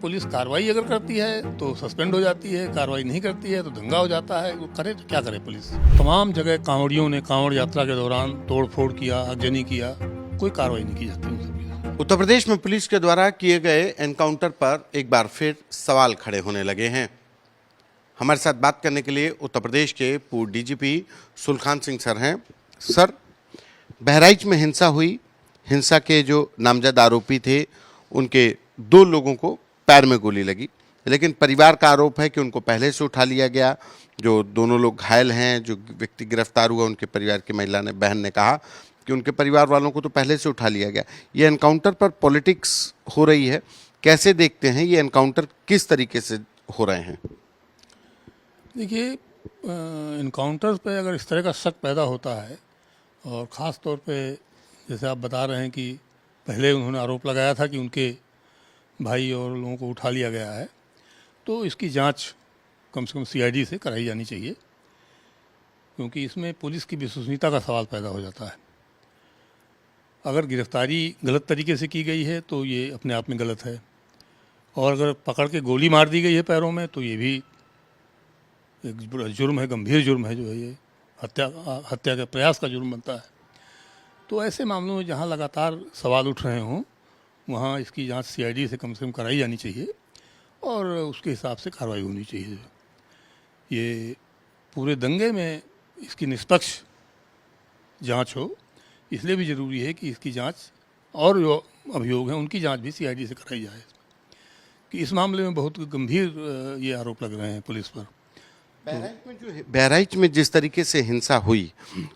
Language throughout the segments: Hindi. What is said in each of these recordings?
पुलिस कार्रवाई अगर करती है तो सस्पेंड हो जाती है, कार्रवाई नहीं करती है तो दंगा हो जाता है। वो करे तो क्या करे पुलिस। तमाम जगह कांवड़ियों ने कांवड़ यात्रा के दौरान तोड़ फोड़ किया, आगजनी किया, कोई कार्रवाई नहीं की जाती उन सब की। उत्तर प्रदेश में पुलिस के द्वारा किए गए एनकाउंटर पर एक बार फिर सवाल खड़े होने लगे हैं। हमारे साथ बात करने के लिए उत्तर प्रदेश के पूर्व डीजीपी सुलखान सिंह सर हैं। सर, बहराइच में हिंसा हुई, हिंसा के जो नामजद आरोपी थे उनके 2 लोगों को पैर में गोली लगी, लेकिन परिवार का आरोप है कि उनको पहले से उठा लिया गया। जो दोनों लोग घायल हैं, जो व्यक्ति गिरफ्तार हुआ, उनके परिवार की बहन ने कहा कि उनके परिवार वालों को तो पहले से उठा लिया गया। ये एनकाउंटर पर पॉलिटिक्स हो रही है, कैसे देखते हैं ये एनकाउंटर किस तरीके से हो रहे हैं? देखिए, इनकाउंटर्स पे अगर इस तरह का शक पैदा होता है और ख़ास तौर पे जैसे आप बता रहे हैं कि पहले उन्होंने आरोप लगाया था कि उनके भाई और लोगों को उठा लिया गया है, तो इसकी जांच कम से कम सीआईडी से कराई जानी चाहिए, क्योंकि इसमें पुलिस की विश्वसनीयता का सवाल पैदा हो जाता है। अगर गिरफ्तारी गलत तरीके से की गई है तो ये अपने आप में गलत है, और अगर पकड़ के गोली मार दी गई है पैरों में तो ये भी एक जुर्म है, गंभीर जुर्म है, जो है ये हत्या के प्रयास का जुर्म बनता है। तो ऐसे मामलों में जहाँ लगातार सवाल उठ रहे हों वहाँ इसकी जांच सीआईडी से कम कराई जानी चाहिए और उसके हिसाब से कार्रवाई होनी चाहिए। ये पूरे दंगे में इसकी निष्पक्ष जांच हो, इसलिए भी ज़रूरी है कि इसकी जांच और जो अभियोग हैं उनकी जांच भी सीआईडी से कराई जाए, कि इस मामले में बहुत गंभीर ये आरोप लग रहे हैं पुलिस पर। बहराइच में जिस तरीके से हिंसा हुई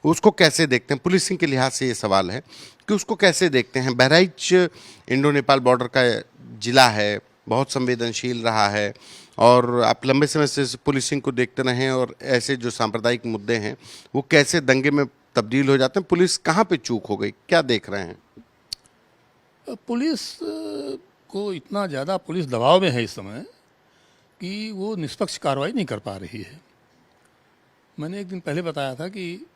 उसको कैसे देखते हैं? पुलिसिंग के लिहाज से ये सवाल है कि उसको कैसे देखते हैं? बहराइच इंडो नेपाल बॉर्डर का जिला है, बहुत संवेदनशील रहा है, और आप लंबे समय से पुलिसिंग को देखते रहे हैं, और ऐसे जो सांप्रदायिक मुद्दे हैं वो कैसे दंगे में तब्दील हो जाते हैं। पुलिस कहाँ पे चूक हो गई, क्या देख रहे हैं? पुलिस को इतना ज़्यादा पुलिस दबाव में है इस समय कि वो निष्पक्ष कार्रवाई नहीं कर पा रही है। मैंने एक दिन पहले बताया था कि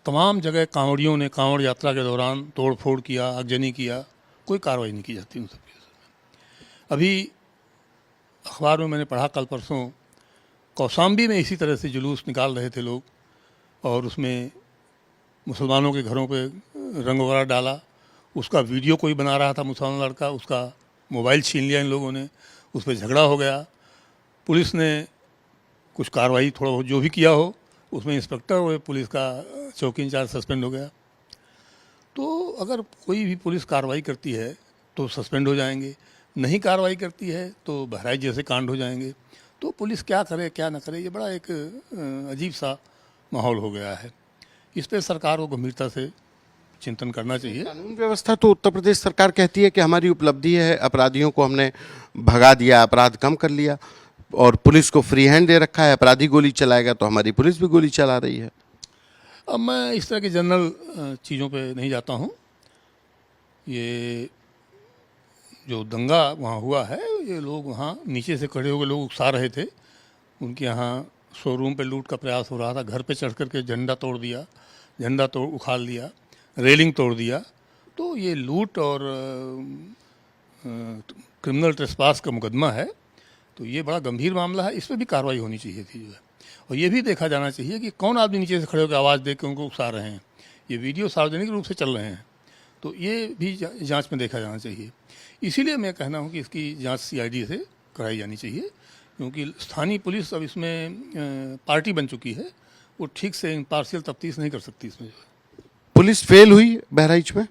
तमाम जगह कांवड़ियों ने कांवड़ यात्रा के दौरान तोड़ फोड़ किया, आगजनी किया, कोई कार्रवाई नहीं की जाती उन सब की। अभी अखबार में मैंने पढ़ा कल परसों, कौशाम्बी में इसी तरह से जुलूस निकाल रहे थे लोग, और उसमें मुसलमानों के घरों पे रंग वगैरह डाला, उसका वीडियो कोई बना रहा था मुसलमान लड़का, उसका मोबाइल छीन लिया इन लोगों ने, उस पर झगड़ा हो गया। पुलिस ने कुछ कार्रवाई थोड़ा बहुत जो भी किया हो, उसमें इंस्पेक्टर और पुलिस का चौकी इंचार्ज सस्पेंड हो गया। तो अगर कोई भी पुलिस कार्रवाई करती है तो सस्पेंड हो जाएंगे, नहीं कार्रवाई करती है तो बहराइच जैसे कांड हो जाएंगे। तो पुलिस क्या करे क्या ना करे, ये बड़ा एक अजीब सा माहौल हो गया है। इस पर सरकार को गंभीरता से चिंतन करना चाहिए। कानून व्यवस्था तो उत्तर प्रदेश सरकार कहती है कि हमारी उपलब्धि है, अपराधियों को हमने भगा दिया, अपराध कम कर लिया, और पुलिस को फ्री हैंड दे रखा है, अपराधी गोली चलाएगा तो हमारी पुलिस भी गोली चला रही है। अब मैं इस तरह की जनरल चीज़ों पे नहीं जाता हूँ। ये जो दंगा वहाँ हुआ है, ये लोग वहाँ नीचे से खड़े होकर लोग उकसा रहे थे, उनके यहाँ शोरूम पे लूट का प्रयास हो रहा था, घर पे चढ़ करके झंडा तोड़ दिया, झंडा तोड़ उखाड़ लिया, रेलिंग तोड़ दिया। तो ये लूट और क्रिमिनल ट्रेसपास का मुकदमा है, तो ये बड़ा गंभीर मामला है, इस पर भी कार्रवाई होनी चाहिए थी जो है। और ये भी देखा जाना चाहिए कि कौन आदमी नीचे से खड़े होकर आवाज़ दे के उनको उकसा रहे हैं। ये वीडियो सार्वजनिक रूप से चल रहे हैं, तो ये भी जांच में देखा जाना चाहिए। इसीलिए मैं कहना हूँ कि इसकी जांच सीआईडी से कराई जानी चाहिए, क्योंकि स्थानीय पुलिस अब इसमें पार्टी बन चुकी है, वो ठीक से इम्पार्शियल तफ्तीश नहीं कर सकती इसमें जो है। पुलिस फेल हुई बहराइच में?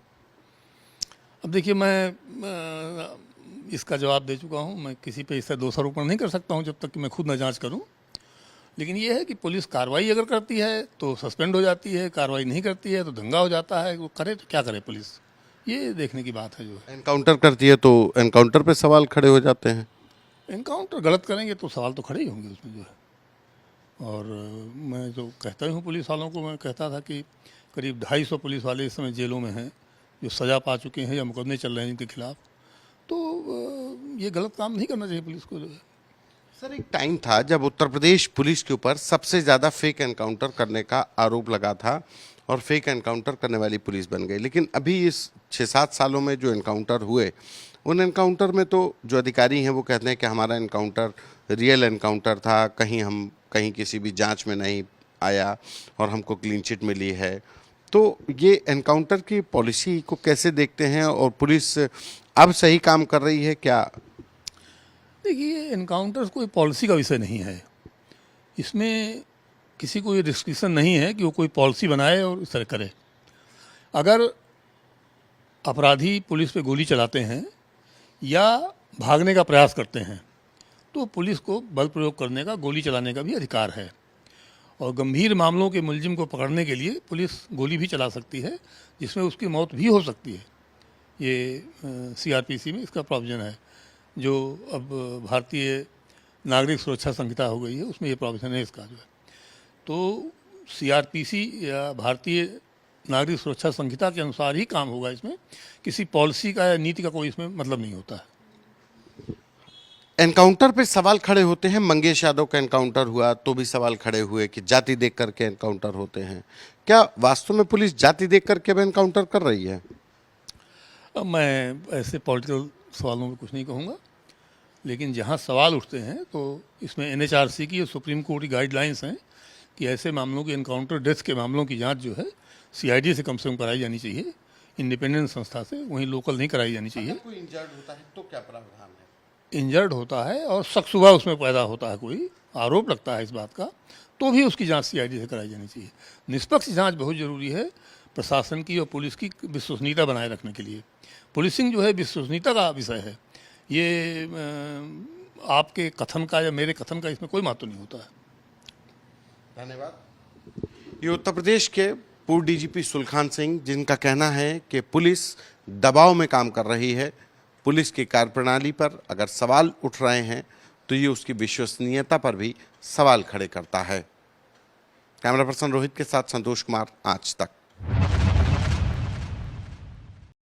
अब देखिए, मैं इसका जवाब दे चुका हूँ, मैं किसी पे इससे दोषारोपण नहीं कर सकता हूँ जब तक कि मैं खुद न जांच करूँ। लेकिन ये है कि पुलिस कार्रवाई अगर करती है तो सस्पेंड हो जाती है, कार्रवाई नहीं करती है तो दंगा हो जाता है। वो करे तो क्या करे पुलिस, ये देखने की बात है जो है। एनकाउंटर करती है तो एनकाउंटर पे सवाल खड़े हो जाते हैं। एनकाउंटर गलत करेंगे तो सवाल तो खड़े ही होंगे उसमें जो है। और मैं जो कहता हूँ पुलिस वालों को, मैं कहता था कि करीब 250 पुलिस वाले इस समय जेलों में हैं, जो सज़ा पा चुके हैं या मुकदमे चल रहे हैं इनके खिलाफ। तो ये गलत काम नहीं करना चाहिए पुलिस को जो है। सर, एक टाइम था जब उत्तर प्रदेश पुलिस के ऊपर सबसे ज़्यादा फेक एनकाउंटर करने का आरोप लगा था, और फेक एनकाउंटर करने वाली पुलिस बन गई। लेकिन अभी इस 6-7 सालों में जो एनकाउंटर हुए, उन एनकाउंटर में तो जो अधिकारी हैं वो कहते हैं कि हमारा एनकाउंटर रियल एनकाउंटर था, कहीं किसी भी जांच में नहीं आया और हमको क्लीन चिट मिली है। तो ये एनकाउंटर की पॉलिसी को कैसे देखते हैं और पुलिस अब सही काम कर रही है क्या? देखिए, एनकाउंटर्स कोई पॉलिसी का विषय नहीं है। इसमें किसी को ये रिस्ट्रिक्शन नहीं है कि वो कोई पॉलिसी बनाए और इस तरह करे। अगर अपराधी पुलिस पे गोली चलाते हैं या भागने का प्रयास करते हैं तो पुलिस को बल प्रयोग करने का, गोली चलाने का भी अधिकार है। और गंभीर मामलों के मुलजिम को पकड़ने के लिए पुलिस गोली भी चला सकती है, जिसमें उसकी मौत भी हो सकती है। ये CRPC में इसका प्रोविज़न है, जो अब भारतीय नागरिक सुरक्षा संहिता हो गई है, उसमें ये प्रोविज़न है इसका जो है। तो CRPC या भारतीय नागरिक सुरक्षा संहिता के अनुसार ही काम होगा। इसमें किसी पॉलिसी का या नीति का कोई इसमें मतलब नहीं होता है। एनकाउंटर पे सवाल खड़े होते हैं। मंगेश यादव का एनकाउंटर हुआ तो भी सवाल खड़े हुए कि जाति देख करके एनकाउंटर होते हैं। क्या वास्तव में पुलिस जाति देख करके अब एनकाउंटर कर रही है? अब मैं ऐसे पॉलिटिकल सवालों में कुछ नहीं कहूँगा, लेकिन जहाँ सवाल उठते हैं तो इसमें NHRC की और सुप्रीम कोर्ट की गाइडलाइंस हैं कि ऐसे मामलों की, एनकाउंटर डेथ के मामलों की जांच जो है CID से कम कराई जानी चाहिए, इंडिपेंडेंट संस्था से, वहीं लोकल नहीं कराई जानी चाहिए। कोई इंजर्ड होता है तो क्या प्रावधान है? इंजर्ड होता है और शक शुबा उसमें पैदा होता है, कोई आरोप लगता है इस बात का, तो भी उसकी जांच CID से कराई जानी चाहिए। निष्पक्ष जांच बहुत ज़रूरी है प्रशासन की और पुलिस की विश्वसनीयता बनाए रखने के लिए। पुलिसिंग जो है विश्वसनीयता का विषय है। ये आपके कथन का या मेरे कथन का इसमें कोई महत्व नहीं होता है। धन्यवाद। ये उत्तर प्रदेश के पूर्व DGP सुलखान सिंह, जिनका कहना है कि पुलिस दबाव में काम कर रही है। पुलिस की कार्यप्रणाली पर अगर सवाल उठ रहे हैं तो ये उसकी विश्वसनीयता पर भी सवाल खड़े करता है। कैमरा पर्सन रोहित के साथ संतोष कुमार, आज तक।